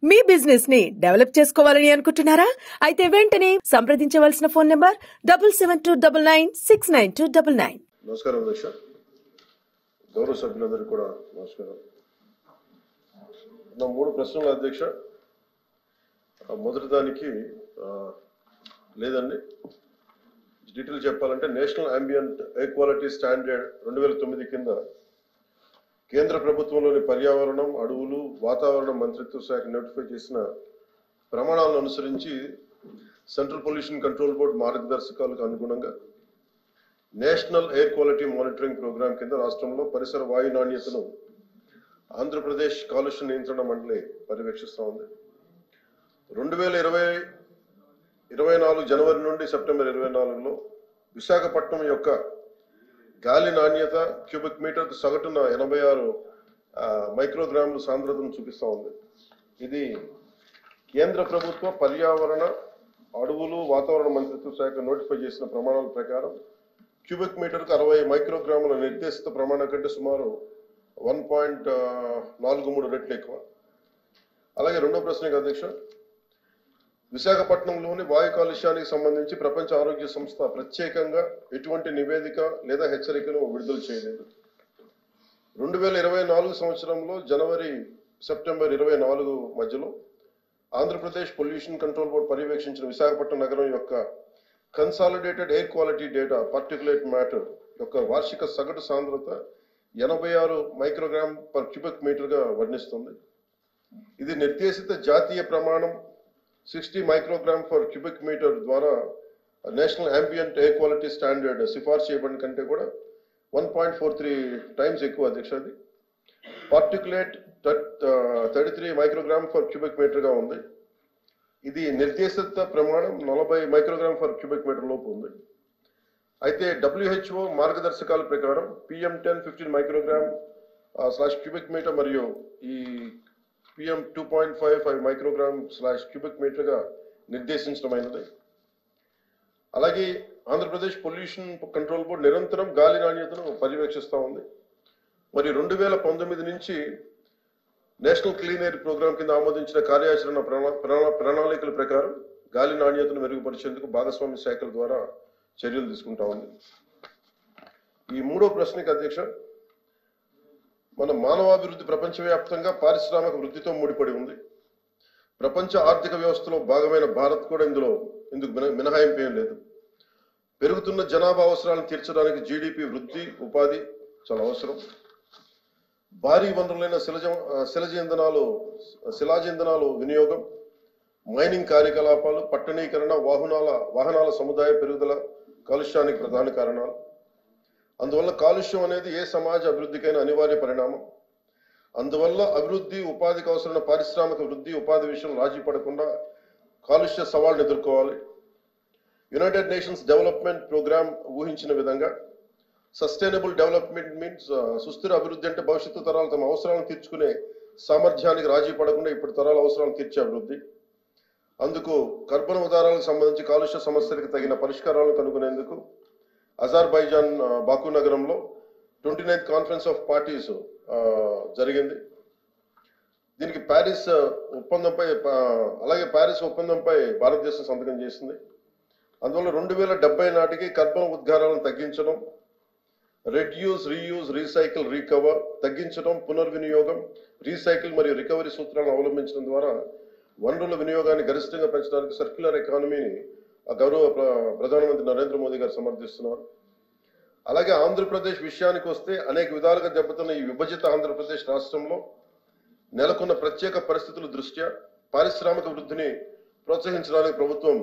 మీ business ని develop చేసుకోవాలని అనుకుంటున్నారా? అయితే వెంటనే సంప్రదించవలసిన ఫోన్ నంబర్ 7729969299. నమస్కారం అధ్యక్ష, గౌరవ సభ్యులందరికీ కూడా నమస్కారం. నా 3 ప్రశ్నలు అధ్యక్ష. మొదటి దానికి లేదండి, డీటెయిల్ చెప్పాలంటే national ambient air quality standard 2009 కింద కేంద్ర ప్రభుత్వంలోని పర్యావరణం, అడవులు, వాతావరణ మంత్రిత్వ శాఖ నోటిఫై చేసిన ప్రమాణాలను అనుసరించి సెంట్రల్ పొల్యూషన్ కంట్రోల్ బోర్డు మార్గదర్శకాలకు అనుగుణంగా national air quality monitoring programme కింద రాష్ట్రంలో పరిసర వాయు నాణ్యతను ఆంధ్రప్రదేశ్ కాలుష్య నియంత్రణ మండలి పర్యవేక్షిస్తూ ఉంది. 2024 జనవరి నుండి సెప్టెంబర్ 24లో విశాఖపట్నం యొక్క గాలి నాణ్యత క్యూబిక్ మీటర్కు సగటున 86 మైక్రోగ్రాముల సాంద్రతను చూపిస్తూ ఉంది. ఇది కేంద్ర ప్రభుత్వ పర్యావరణ, అడవులు, వాతావరణ మంత్రిత్వ శాఖ నోటిఫై చేసిన ప్రమాణాల ప్రకారం క్యూబిక్ మీటర్కు 60 మైక్రోగ్రాముల నిర్దేశిత ప్రమాణం కంటే సుమారు 1.43 రెట్లు ఎక్కువ. అలాగే రెండో ప్రశ్నకు అధ్యక్ష, విశాఖపట్నంలోని వాయు కాలుష్యానికి సంబంధించి ప్రపంచ ఆరోగ్య సంస్థ ప్రత్యేకంగా ఎటువంటి నివేదిక లేదా హెచ్చరికను విడుదల చేయలేదు. 2024 సంవత్సరంలో జనవరి సెప్టెంబర్ 24 మధ్యలో ఆంధ్రప్రదేశ్ పొల్యూషన్ కంట్రోల్ బోర్డు పర్యవేక్షించిన విశాఖపట్నం నగరం యొక్క consolidated air quality data particulate matter యొక్క వార్షిక సగటు సాంద్రత 86 మైక్రోగ్రామ్ పర్ క్యూబిక్ మీటర్గా వర్ణిస్తుంది. ఇది నిర్దేశిత జాతీయ ప్రమాణం 60 మైక్రోగ్రామ్ పర్ క్యూబిక్ మీటర్ ద్వారా national ambient air quality standard సిఫార్సు చేయబడిన కంటే కూడా 1.43 టైమ్స్ ఎక్కువ అధ్యక్ష. అది పార్టికులేట్ 33 మైక్రోగ్రామ్ పర్ క్యూబిక్ మీటర్గా ఉంది. ఇది నిర్దేశిత ప్రమాణం 40 మైక్రోగ్రామ్ పర్ క్యూబిక్ మీటర్ లోపు ఉంది. అయితే WHO మార్గదర్శకాల ప్రకారం PM10 15 మైక్రోగ్రామ్ క్యూబిక్ మీటర్ మరియు ఈ PM 2.55 మైక్రోగ్రామ్ క్యూబిక్ మీటర్గా నిర్దేశించడమైనది. అలాగే ఆంధ్రప్రదేశ్ పొల్యూషన్ కంట్రోల్ బోర్డు నిరంతరం గాలి నాణ్యతను పర్యవేక్షిస్తూ ఉంది. మరి 2019 నుంచి నేషనల్ క్లీన్ ఎయిర్ ప్రోగ్రాం కింద ఆమోదించిన కార్యాచరణ ప్రణాళికల ప్రకారం గాలి నాణ్యతను మెరుగుపరిచేందుకు భాగస్వామ్య శాఖల ద్వారా చర్యలు తీసుకుంటా ఉంది. ఈ మూడో ప్రశ్నకి అధ్యక్ష, మన మానవాభివృద్ధి ప్రపంచవ్యాప్తంగా పారిశ్రామిక వృద్ధితో ముడిపడి ఉంది. ప్రపంచ ఆర్థిక వ్యవస్థలో భాగమైన భారత్ కూడా ఇందుకు మినహాయింపు ఏం లేదు. పెరుగుతున్న జనాభా అవసరాలను తీర్చడానికి GDP వృద్ధి, ఉపాధి చాలా అవసరం. భారీ వనరులైన శిలాజ ఇంధనాలు వినియోగం, మైనింగ్ కార్యకలాపాలు, పట్టణీకరణ, వాహనాల సముదాయ పెరుగుదల కాలుష్యానికి ప్రధాన కారణాలు. అందువల్ల కాలుష్యం అనేది ఏ సమాజ అభివృద్ధికైనా అనివార్య పరిణామం. అందువల్ల అభివృద్ధి, ఉపాధికి అవసరమైన పారిశ్రామిక వృద్ధి, ఉపాధి విషయంలో రాజీ పడకుండా కాలుష్య సవాళ్ళను ఎదుర్కోవాలి. యునైటెడ్ నేషన్స్ డెవలప్మెంట్ ప్రోగ్రామ్ ఊహించిన విధంగా సస్టైనబుల్ డెవలప్మెంట్ మీన్స్ సుస్థిర అభివృద్ధి అంటే భవిష్యత్తు తరాలు తమ అవసరాలను తీర్చుకునే సామర్థ్యానికి రాజీ పడకుండా ఇప్పుడు తరాల అవసరాలను తీర్చే అభివృద్ధి. అందుకు కర్బన ఉదారాలకు సంబంధించి కాలుష్య సమస్యలకు తగిన పరిష్కారాలను కనుగొనేందుకు అజర్బైజాన్ బాకు నగరంలో 29th కాన్ఫరెన్స్ ఆఫ్ పార్టీస్ జరిగింది. దీనికి ప్యారిస్ ఒప్పందంపై భారతదేశం సంతకం చేసింది. అందువల్ల 2070 నాటికి కర్బన ఉద్గారాలను తగ్గించడం, రెడ్యూస్, రీయూజ్, రీసైకిల్, రీకవర్ తగ్గించడం, పునర్వినియోగం, రీసైకిల్ మరియు రికవరీ సూత్రాలను అవలంబించడం ద్వారా వనరుల వినియోగాన్ని గరిష్టంగా పెంచడానికి సర్క్యులర్ ఎకానమీని గౌరవ ప్రధానమంత్రి నరేంద్ర మోదీ గారు సమర్థిస్తున్నారు. అలాగే ఆంధ్రప్రదేశ్ విషయానికి వస్తే అనేక విధాలుగా దెబ్బతిన్న ఈ విభజిత ఆంధ్రప్రదేశ్ రాష్ట్రంలో నెలకొన్న ప్రత్యేక పరిస్థితుల దృష్ట్యా పారిశ్రామిక వృద్ధిని ప్రోత్సహించడానికి ప్రభుత్వం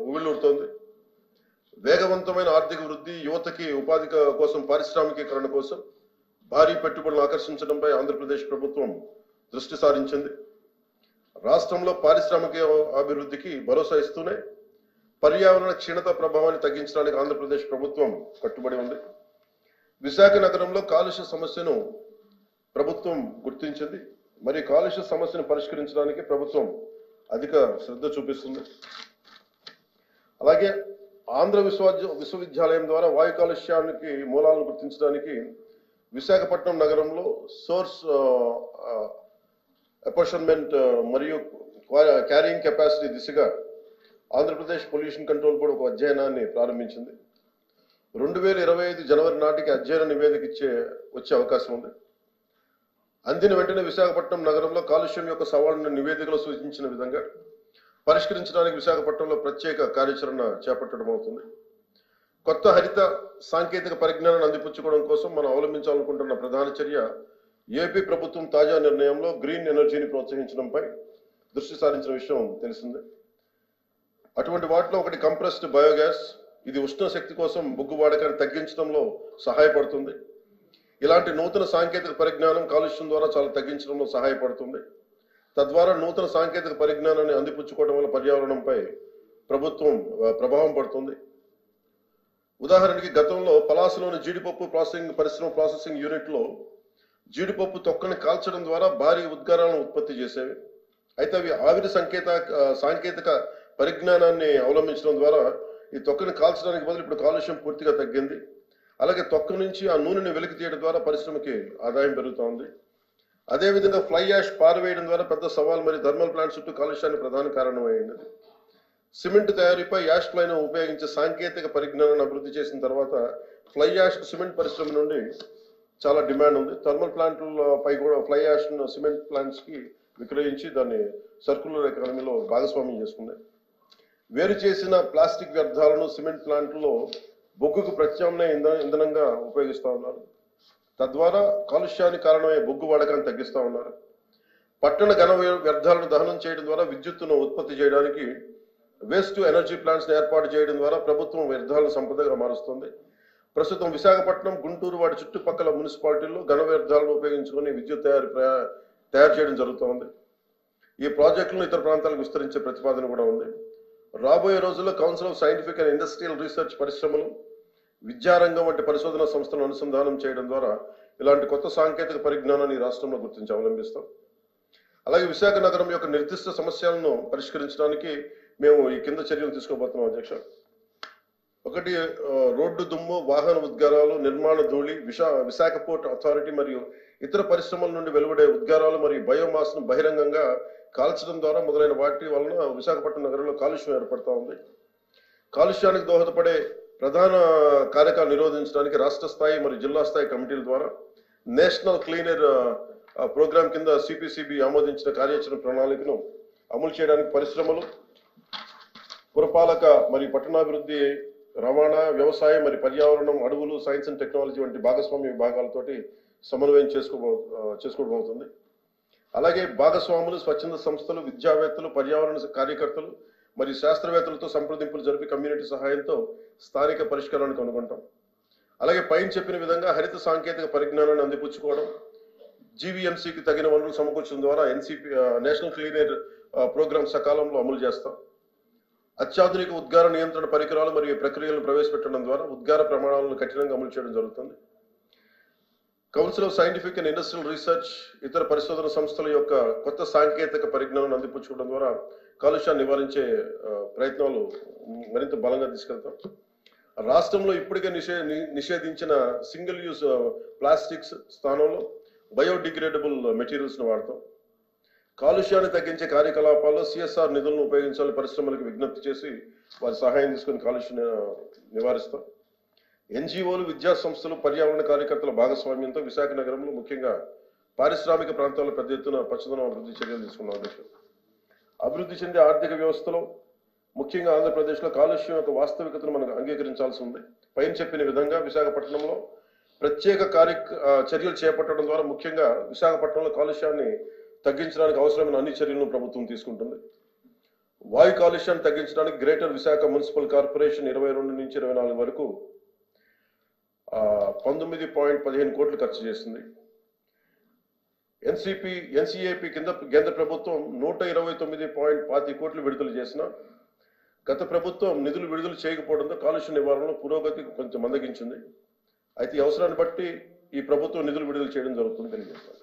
ఉవ్విళ్ళూరుతోంది. వేగవంతమైన ఆర్థిక వృద్ధి, యువతకి ఉపాధి కోసం, పారిశ్రామికీకరణ కోసం భారీ పెట్టుబడులను ఆకర్షించడంపై ఆంధ్రప్రదేశ్ ప్రభుత్వం దృష్టి సారించింది. రాష్ట్రంలో పారిశ్రామిక అభివృద్ధికి భరోసా ఇస్తూనే పర్యావరణ క్షీణత ప్రభావాన్ని తగ్గించడానికి ఆంధ్రప్రదేశ్ ప్రభుత్వం కట్టుబడి ఉంది. విశాఖ నగరంలో కాలుష్య సమస్యను ప్రభుత్వం గుర్తించింది. మరి కాలుష్య సమస్యను పరిష్కరించడానికి ప్రభుత్వం అధిక శ్రద్ధ చూపిస్తుంది. అలాగే ఆంధ్ర విశ్వవిద్యాలయం ద్వారా వాయు కాలుష్యానికి మూలాలను గుర్తించడానికి విశాఖపట్నం నగరంలో సోర్స్ అపార్ట్మెంట్ మరియు క్యారింగ్ కెపాసిటీ దిశగా ఆంధ్రప్రదేశ్ పొల్యూషన్ కంట్రోల్ బోర్డు ఒక అధ్యయనాన్ని ప్రారంభించింది. 2025 జనవరి నాటికి అధ్యయన నివేదిక వచ్చే అవకాశం ఉంది. అందిన వెంటనే విశాఖపట్నం నగరంలో కాలుష్యం యొక్క సవాళ్లను నివేదికలో సూచించిన విధంగా పరిష్కరించడానికి విశాఖపట్నంలో ప్రత్యేక కార్యాచరణ చేపట్టడం అవుతుంది. కొత్త హరిత సాంకేతిక పరిజ్ఞానాన్ని అందిపుచ్చుకోవడం కోసం మనం అవలంబించాలనుకుంటున్న ప్రధాన చర్య ఏపీ ప్రభుత్వం తాజా నిర్ణయంలో గ్రీన్ ఎనర్జీని ప్రోత్సహించడంపై దృష్టి సారించిన విషయం తెలిసిందే. అటువంటి వాటిలో ఒకటి కంప్రెస్డ్ బయోగ్యాస్. ఇది ఉష్ణ శక్తి కోసం బొగ్గు వాడకాన్ని తగ్గించడంలో సహాయపడుతుంది. ఇలాంటి నూతన సాంకేతిక పరిజ్ఞానం కాలుష్యం ద్వారా చాలా తగ్గించడంలో సహాయపడుతుంది. తద్వారా నూతన సాంకేతిక పరిజ్ఞానాన్ని అందిపుచ్చుకోవడం వల్ల పర్యావరణంపై ప్రభుత్వం ప్రభావం పడుతుంది. ఉదాహరణకి గతంలో పలాసలోని జీడిపప్పు ప్రాసెసింగ్ యూనిట్లో జీడిపప్పు తొక్కని కాల్చడం ద్వారా భారీ ఉద్గారాలను ఉత్పత్తి చేసేవి. అయితే అవి ఆవిరి సాంకేతిక పరిజ్ఞానాన్ని అవలంబించడం ద్వారా ఈ తొక్కని కాల్చడానికి బదులు ఇప్పుడు కాలుష్యం పూర్తిగా తగ్గింది. అలాగే తొక్క నుంచి ఆ నూనెని వెలికి తీయడం ద్వారా పరిశ్రమకి ఆదాయం పెరుగుతోంది. అదేవిధంగా ఫ్లై యాష్ పారవేయడం ద్వారా పెద్ద సవాల్ మరియు థర్మల్ ప్లాంట్ చుట్టూ కాలుష్యానికి ప్రధాన కారణమైంది. సిమెంట్ తయారీపై యాష్ ఫ్లైను ఉపయోగించే సాంకేతిక పరిజ్ఞానాన్ని అభివృద్ధి చేసిన తర్వాత ఫ్లై యాష్ సిమెంట్ పరిశ్రమ నుండి చాలా డిమాండ్ ఉంది. థర్మల్ ప్లాంట్లపై కూడా ఫ్లై యాష్ సిమెంట్ ప్లాంట్స్కి విక్రయించి దాన్ని సర్క్యులర్ ఎకానమీలో భాగస్వామ్యం చేసుకుంది. వేరు చేసిన ప్లాస్టిక్ వ్యర్థాలను సిమెంట్ ప్లాంట్లో బొగ్గుకు ప్రత్యామ్నాయ ఇంధనంగా ఉపయోగిస్తూ ఉన్నారు. తద్వారా కాలుష్యానికి కారణమయ్యే బొగ్గు వాడకాన్ని తగ్గిస్తూ ఉన్నారు. పట్టణ ఘన వ్యర్థాలను దహనం చేయడం ద్వారా విద్యుత్తును ఉత్పత్తి చేయడానికి వేస్ట్ టు ఎనర్జీ ప్లాంట్స్ ఏర్పాటు చేయడం ద్వారా ప్రభుత్వం వ్యర్థాలను సంపదగా మారుస్తుంది. ప్రస్తుతం విశాఖపట్నం, గుంటూరు వాటి చుట్టుపక్కల మున్సిపాలిటీల్లో ఘన వ్యర్థాలను ఉపయోగించుకొని విద్యుత్ తయారు చేయడం జరుగుతోంది. ఈ ప్రాజెక్టులను ఇతర ప్రాంతాలకు విస్తరించే ప్రతిపాదన కూడా ఉంది. రాబోయే రోజుల్లో council of scientific and industrial research పరిశ్రమలు, విద్యారంగం వంటి పరిశోధన సంస్థలను అనుసంధానం చేయడం ద్వారా ఇలాంటి కొత్త సాంకేతిక పరిజ్ఞానాన్ని రాష్ట్రంలో గుర్తించి అవలంబిస్తాం. అలాగే విశాఖ నగరం యొక్క నిర్దిష్ట సమస్యలను పరిష్కరించడానికి మేము ఈ కింద చర్యలు తీసుకోబోతున్నాం అధ్యక్ష. ఒకటి, రోడ్డు దుమ్ము, వాహన ఉద్గారాలు, నిర్మాణ ధూళి, విశాఖ పోర్ట్ అథారిటీ మరియు ఇతర పరిశ్రమల నుండి వెలువడే ఉద్గారాలు మరియు బయోమాస్ను బహిరంగంగా కాల్చడం ద్వారా మొదలైన వాటి వలన విశాఖపట్నం నగరంలో కాలుష్యం ఏర్పడుతూ ఉంది. కాలుష్యానికి దోహదపడే ప్రధాన కారకాలు నిరోధించడానికి రాష్ట్ర స్థాయి మరియు జిల్లా స్థాయి కమిటీల ద్వారా నేషనల్ క్లీన్ ఎయిర్ ప్రోగ్రాం కింద సిపిసిబి ఆమోదించిన కార్యాచరణ ప్రణాళికను అమలు చేయడానికి పరిశ్రమలు, పురపాలక మరియు పట్టణాభివృద్ధి, రవాణా, వ్యవసాయం మరియు పర్యావరణం, అడవులు, సైన్స్ అండ్ టెక్నాలజీ వంటి భాగస్వామ్య విభాగాలతోటి సమన్వయం చేసుకోవడం అవుతుంది. అలాగే భాగస్వాములు, స్వచ్ఛంద సంస్థలు, విద్యావేత్తలు, పర్యావరణ కార్యకర్తలు మరియు శాస్త్రవేత్తలతో సంప్రదింపులు జరిపి కమ్యూనిటీ సహాయంతో స్థానిక పరిష్కారాన్ని కనుగొంటాం. అలాగే పైన చెప్పిన విధంగా హరిత సాంకేతిక పరిజ్ఞానాన్ని అందిపుచ్చుకోవడం, జీవీఎంసీకి తగిన వనరులు సమకూర్చడం ద్వారా నేషనల్ క్లీన్ ఎయిర్ ప్రోగ్రామ్ సకాలంలో అమలు చేస్తాం. అత్యాధునిక ఉద్గార నియంత్రణ పరికరాలు మరియు ప్రక్రియలను ప్రవేశపెట్టడం ద్వారా ఉద్గార ప్రమాణాలను కఠినంగా అమలు చేయడం జరుగుతుంది. Council of scientific and industrial research, ఇతర పరిశోధన సంస్థల యొక్క కొత్త సాంకేతిక పరిజ్ఞానాన్ని అందిపుచ్చుకోవడం ద్వారా కాలుష్యాన్ని నివారించే ప్రయత్నాలు మరింత బలంగా తీసుకెళ్తాం. రాష్ట్రంలో ఇప్పటికే నిషేధించిన సింగిల్ యూజ్ ప్లాస్టిక్స్ స్థానంలో బయోడిగ్రేడబుల్ మెటీరియల్స్ను వాడతాం. కాలుష్యాన్ని తగ్గించే కార్యకలాపాల్లో సిఎస్ఆర్ నిధులను ఉపయోగించాలని పరిశ్రమలకు విజ్ఞప్తి చేసి వారి సహాయం తీసుకుని కాలుష్యం నివారిస్తాం. ఎన్జిఓలు, విద్యా సంస్థలు, పర్యావరణ కార్యకర్తల భాగస్వామ్యంతో విశాఖ నగరంలో ముఖ్యంగా పారిశ్రామిక ప్రాంతాల్లో పెద్ద ఎత్తున పచ్చదనం అభివృద్ధి చర్యలు తీసుకున్నాం. అభివృద్ధి చెందే ఆర్థిక వ్యవస్థలో ముఖ్యంగా ఆంధ్రప్రదేశ్లో కాలుష్యం యొక్క వాస్తవికతను మనం అంగీకరించాల్సి ఉంది. పైన చెప్పిన విధంగా విశాఖపట్నంలో ప్రత్యేక చర్యలు చేపట్టడం ద్వారా ముఖ్యంగా విశాఖపట్నంలో కాలుష్యాన్ని తగ్గించడానికి అవసరమైన అన్ని చర్యలను ప్రభుత్వం తీసుకుంటుంది. వాయు కాలుష్యాన్ని తగ్గించడానికి గ్రేటర్ విశాఖ మున్సిపల్ కార్పొరేషన్ 22 నుంచి 24 వరకు 19.15 కోట్లు ఖర్చు చేస్తుంది. ఎన్సీఏపీ కింద కేంద్ర ప్రభుత్వం 129.5 కోట్లు విడుదల చేసిన గత ప్రభుత్వం నిధులు విడుదల చేయకపోవడంతో కాలుష్య నివారణలో పురోగతి కొంచెం మందగించింది. అయితే ఈ అవసరాన్ని బట్టి ఈ ప్రభుత్వం నిధులు విడుదల చేయడం జరుగుతుంది తెలియజేస్తారు.